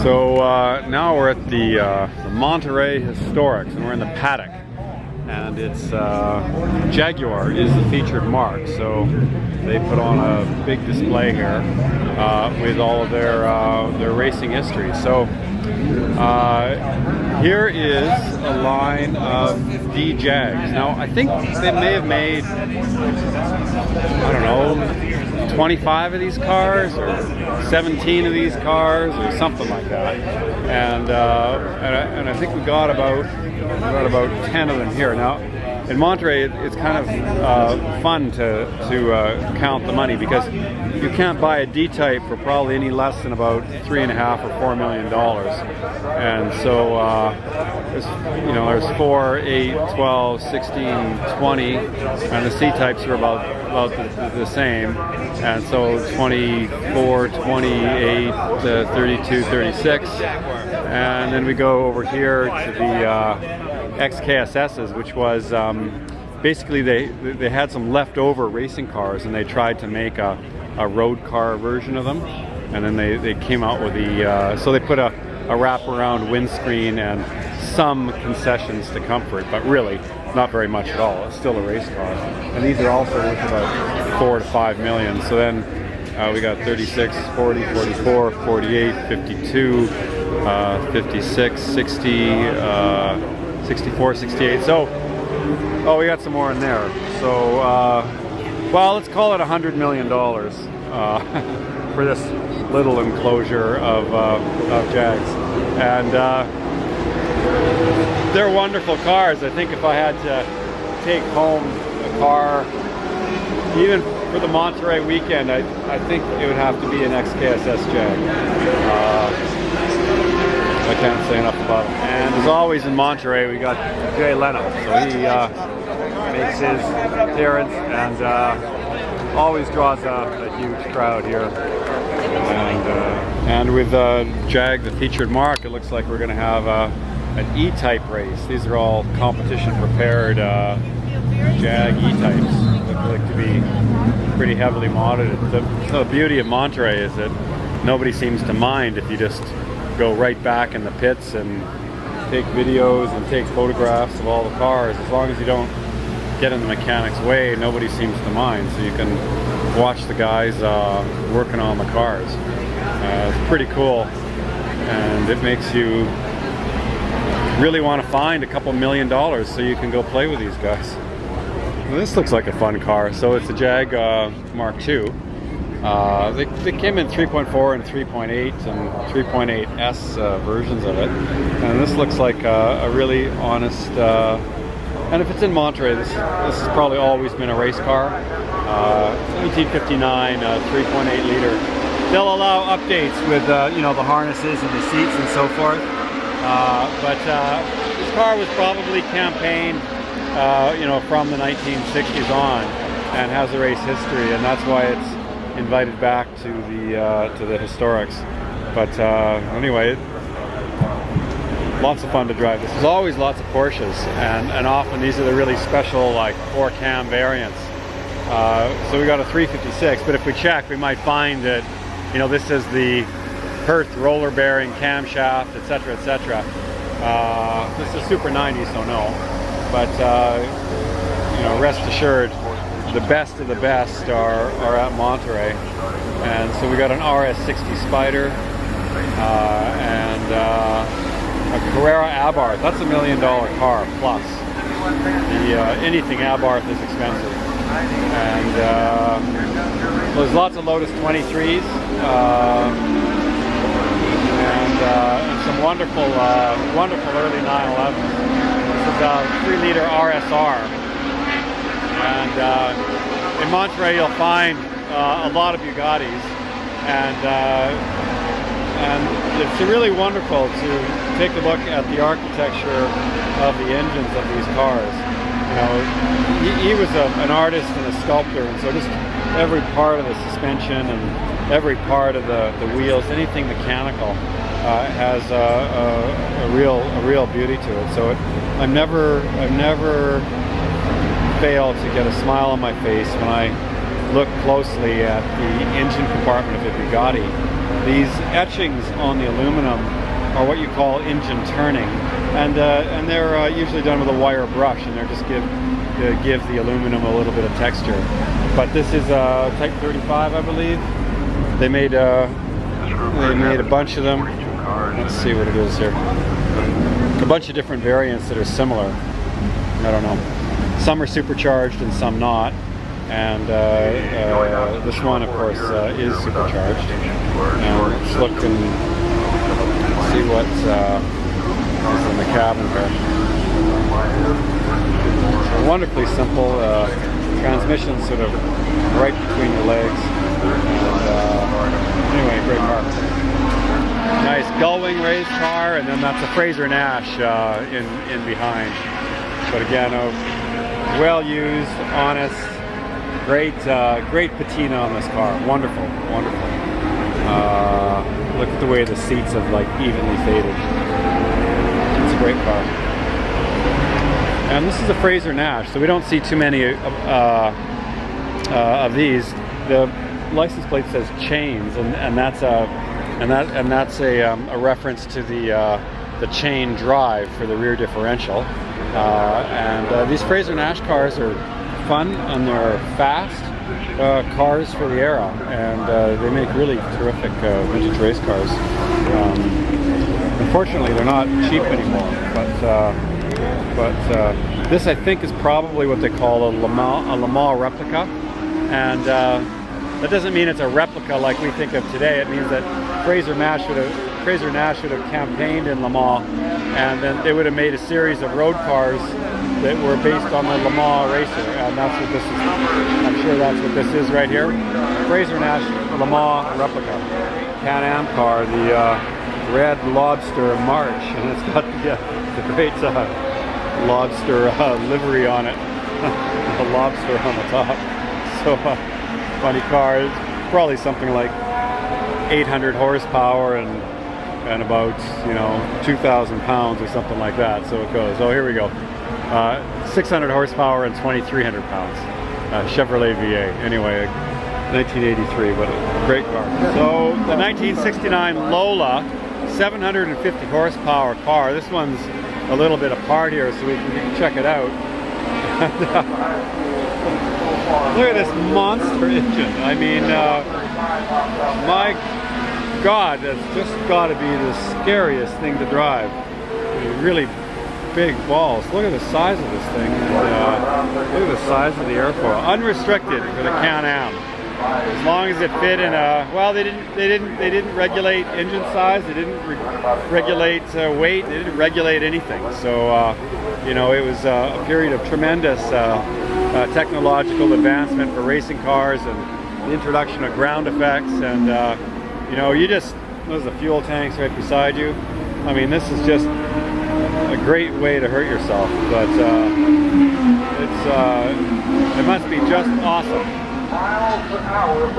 So now we're at the Monterey Historics, and we're in the paddock, and it's Jaguar is the featured mark, so they put on a big display here with all of their racing history. So here is a line of D-Jags. Now I think they may have made, I don't know, 25 of these cars or 17 of these cars or something like that, and I think we got about 10 of them here. Now in Monterey it's kind of fun to count the money, because you can't buy a D-type for probably any less than about $3.5 or $4 million, and so there's 4, 8, 12, 16, 20, and the C-types are about the same, and so 24, 28, 32, 36, and then we go over here to the XKSS's, which was basically they had some leftover racing cars, and they tried to make a road car version of them, and then they came out with the so they put a wraparound windscreen and some concessions to comfort, but really not very much at all. It's still a race car, and these are also worth about 4 to 5 million. So then we got 36, 40, 44, 48, 52, 56, 60, 64, 68. So we got some more in there. So well, let's call it $100 million for this little enclosure of Jags, and they're wonderful cars. I think if I had to take home a car, even for the Monterey weekend, I think it would have to be an XKSS Jag. I can't say enough about it. And as always in Monterey, we got Jay Leno, so he makes his appearance and always draws a huge crowd here. And with Jag, the featured mark, it looks like we're going to have an E-type race. These are all competition prepared Jag E-types. Look like to be pretty heavily modded. The beauty of Monterey is that nobody seems to mind if you just go right back in the pits and take videos and take photographs of all the cars. As long as you don't get in the mechanic's way, nobody seems to mind. So you can watch the guys working on the cars. It's pretty cool, and it makes you really want to find a couple $1 million so you can go play with these guys. Well, this looks like a fun car. So it's a Jag Mark II. They came in 3.4 and 3.8 and 3.8S versions of it, and this looks like a really honest. And if it's in Monterey, this has probably always been a race car. 1859, 3.8 liter. They'll allow updates with the harnesses and the seats and so forth. But this car was probably campaigned, from the 1960s on, and has a race history, and that's why it's invited back to the historics. But anyway, lots of fun to drive. There's always lots of Porsches, and often these are the really special, like 4-cam variants. So we got a 356, but if we check, we might find that this is the Perth roller bearing camshaft, etc., etc. This is Super 90, so no. But rest assured, the best of the best are at Monterey. And so we got an RS60 Spider and a Carrera Abarth. That's $1 million car plus. Anything Abarth is expensive. And there's lots of Lotus 23s. And some wonderful early 911s. This is a 3-liter RSR, and in Monterey you'll find a lot of Bugattis, and it's really wonderful to take a look at the architecture of the engines of these cars. He was an artist and a sculptor, and so just every part of the suspension and every part of the wheels, anything mechanical, has a real beauty to it. So I've never failed to get a smile on my face when I look closely at the engine compartment of a Bugatti, these etchings on the aluminum are what you call engine turning, and they're usually done with a wire brush, and they're just give the aluminum a little bit of texture. But this is a Type 35, I believe. They made a bunch of them. Let's see what it is here. A bunch of different variants that are similar. I don't know. Some are supercharged and some not. And this one, of course, is supercharged. And let's look and see what's in the cabin here. So wonderfully simple. Transmission sort of right between your legs. And anyway, great car. Nice gull-wing raised car, and then that's a Frazer Nash in behind. But again, well used, honest, great patina on this car. Wonderful, wonderful. Look at the way the seats have like evenly faded. It's a great car. And this is a Frazer Nash, so we don't see too many of these. The license plate says chains, and that's a reference to the chain drive for the rear differential. These Frazer Nash cars are fun, and they're fast cars for the era, and they make really terrific vintage race cars. Unfortunately, they're not cheap anymore, but this, I think, is probably what they call a Le Mans replica, and that doesn't mean it's a replica like we think of today. It means that Frazer Nash would have campaigned in Le Mans, and then they would have made a series of road cars that were based on the Le Mans racer, and that's what this is. I'm sure that's what this is right here. Frazer Nash Le Mans replica. Can-Am car, the red lobster march, and it's got the great lobster livery on it. The lobster on the top. So funny car. It's probably something like 800 horsepower and about 2,000 pounds or something like that. So it goes. Oh, here we go. 600 horsepower and 2,300 pounds. Chevrolet VA. Anyway, 1983, but a great car. So the 1969 Lola, 750 horsepower car. This one's a little bit apart here, so we can check it out. Look at this monster engine. I mean, my God, that's just got to be the scariest thing to drive. Really big balls. Look at the size of this thing. Look at the size of the airfoil. Unrestricted for the Can-Am. As long as it fit in a, well, they didn't regulate engine size. They didn't regulate weight. They didn't regulate anything. So it was a period of tremendous technological advancement for racing cars, and the introduction of ground effects, and there's the fuel tanks right beside you. I mean, this is just a great way to hurt yourself, but it must be just awesome.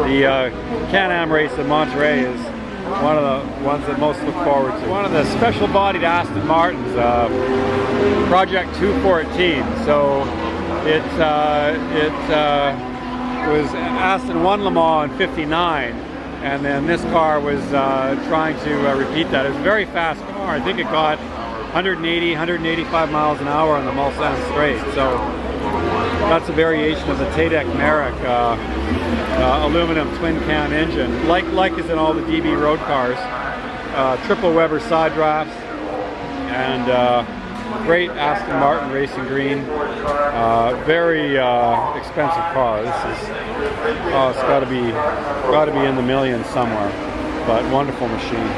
The Can-Am race in Monterey is one of the ones that most look forward to. One of the special-bodied Aston Martins, Project 214. So it was Aston won Le Mans in '59, and then this car was trying to repeat that. It was a very fast car. I think it got 180, 185 miles an hour on the Mulsanne Straight. So that's a variation of the Tadek Merrick aluminum twin cam engine, like is in all the DB road cars. Triple Weber side drafts, and great Aston Martin racing green. Very expensive car. This is it's got to be in the millions somewhere, but wonderful machine.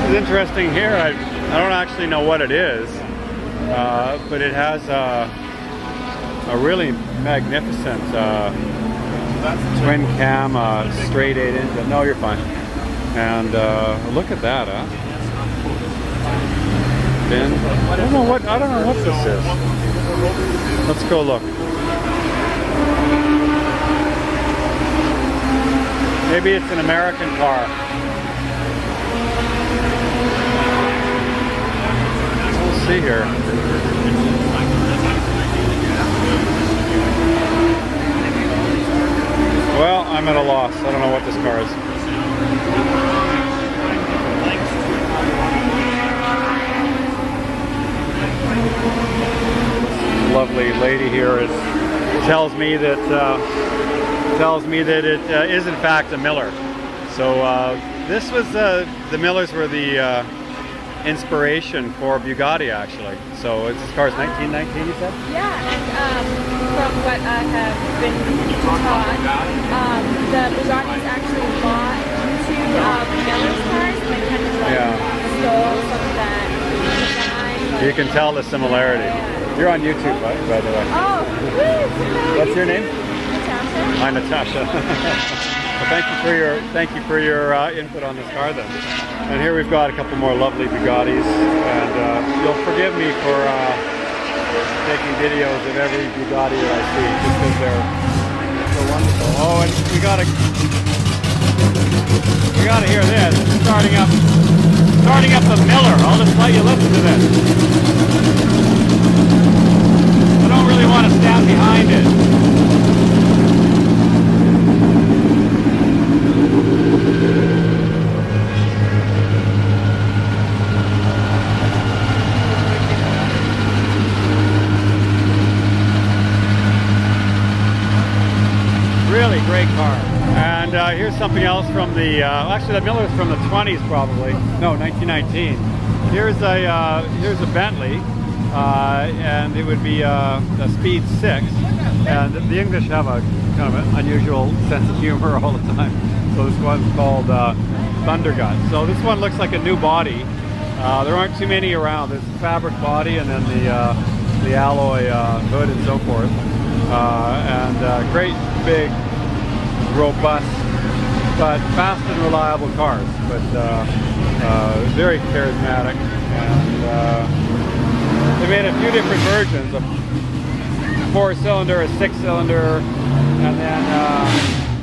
It's interesting here. I don't actually know what it is, but it has a really magnificent twin cam straight 8 engine. No, you're fine. And look at that, huh? Bin. I don't know what this is. Let's go look. Maybe it's an American car. We'll see here. lady here tells me that it is in fact a Miller. So this was the Millers were the inspiration for Bugatti, actually. So this car's 1919, you said? Yeah, and from what I have been taught, the Bugattis actually bought two Miller's cars and they kind of stole some of that design. You can tell the similarity. You're on YouTube, right, by the way? Oh, what's your name? Natasha. Hi, Natasha. Well, thank you for your input on this car, then. And here we've got a couple more lovely Bugattis, and you'll forgive me for taking videos of every Bugatti that I see, just because they're so wonderful. Oh, and we gotta hear this. Starting up the Miller. I'll just let you listen to this. I don't really want to stand behind it. Really great car. And here's something else from the, actually the Miller's from the 20s probably. No, 1919. Here's a Bentley, and it would be a Speed 6. And the English have a kind of an unusual sense of humor all the time. So this one's called Thundergut. So this one looks like a new body. There aren't too many around. There's a fabric body and then the alloy hood and so forth. And great big, robust, but fast and reliable cars, but very charismatic. And they made a few different versions, a 4-cylinder, a 6-cylinder,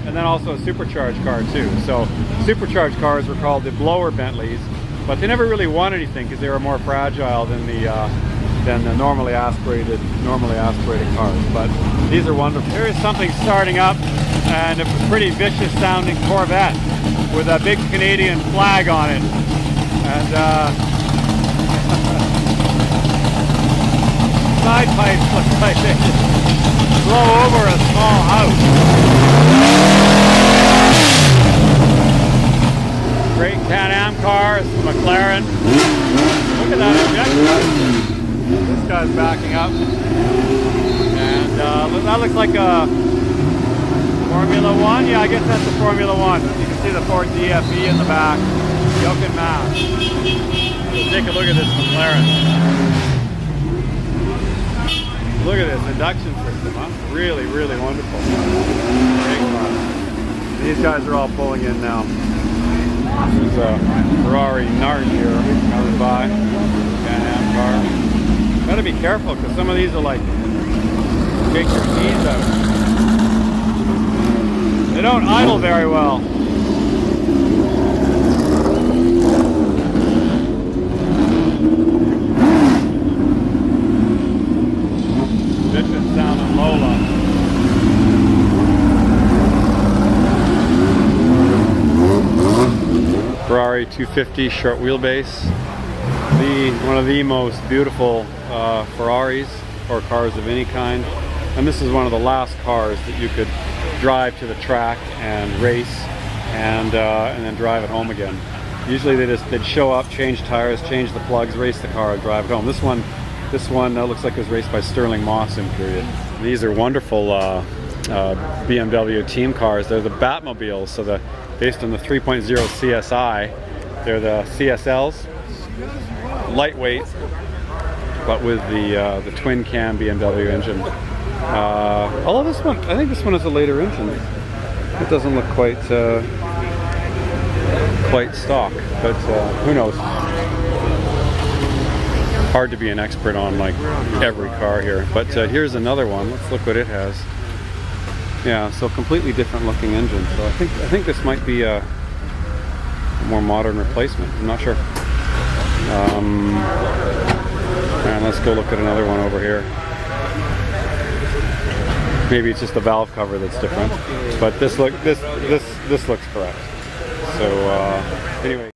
and then also a supercharged car too. So supercharged cars were called the blower Bentleys, but they never really won anything because they were more fragile than the normally aspirated cars. But these are wonderful. Here is something starting up, and a pretty vicious sounding Corvette with a big Canadian flag on it. And side pipes look like they blow over a small house. Great Can-Am cars, McLaren. Look at that injection. This guy's backing up, and that looks like a Formula One. Yeah, I guess that's a Formula One. You can see the Ford DFE in the back, yoke and mast. Take a look at this McLaren. Look at this induction system, huh? Really, really wonderful. These guys are all pulling in now. There's a Ferrari Nard here coming by, Can-Am car. Gotta be careful because some of these are like take your keys out. They don't idle very well. Vicious sound of Lola. Ferrari 250 short wheelbase. One of the most beautiful Ferraris or cars of any kind, and this is one of the last cars that you could drive to the track and race and then drive it home again. Usually they'd show up, change tires, change the plugs, race the car, and drive it home. This one looks like it was raced by Sterling Moss in period. These are wonderful BMW team cars. They're the Batmobiles, so based on the 3.0 CSI, they're the CSLs. Lightweight, but with the twin cam BMW engine. Although I think this one is a later engine. It doesn't look quite stock, but who knows? Hard to be an expert on like every car here. But here's another one. Let's look what it has. Yeah, so completely different looking engine. So I think this might be a more modern replacement. I'm not sure. And let's go look at another one over here. Maybe it's just the valve cover that's different, but this looks correct. So anyway.